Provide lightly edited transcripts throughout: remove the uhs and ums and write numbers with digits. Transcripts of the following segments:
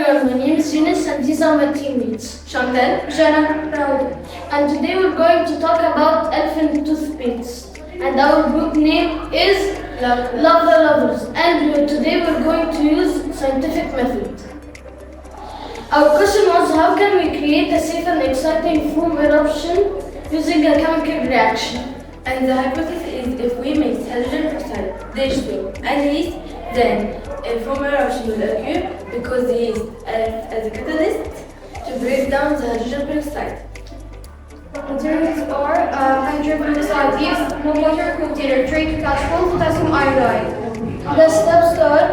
everyone, my name is Younis and these are my teammates. Chantelle, Jana, Rawda. And today we're going to talk about elephant toothpaste. And our group name is Lava Lovers. And today we're going to use scientific method. Our question was, how can we create a safe and exciting foam eruption using a chemical reaction? and the hypothesis is if we mix hydrogen peroxide, H2, and yeast, then a foam eruption will occur because the yeast acts as a catalyst to break down the hydrogen peroxide. Materials are hydrogen peroxide, yeast, no water, container, tray to catch full potassium iodide. The steps are: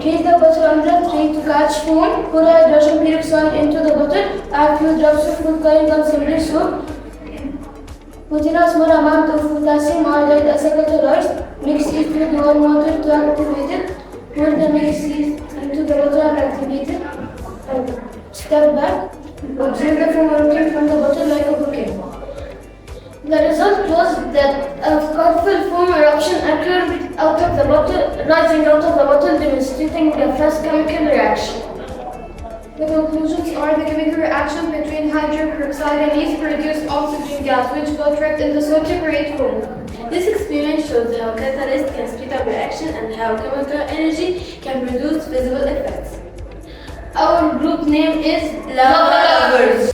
place the bottle under the tray to catch foam, pour hydrogen peroxide into the bottle, add few drops of volcanic consumable soap, put in a small amount of potassium iodide as a catalyst, mix it with warm water to activate it, pour the mixed yeast into the bottle and activate it, step back, observe the foam erupting from the bottle like a volcano. The result was that a colorful foam eruption occurred out of the bottle, rising out of the bottle, demonstrating a fast chemical reaction. The conclusions are the chemical reaction between hydrogen peroxide and yeast produced oxygen gas, which got trapped in the soil to create foam. This experiment shows how catalysts can speed up reaction and how chemical energy can produce visible effects. Our group name is Lava Lovers.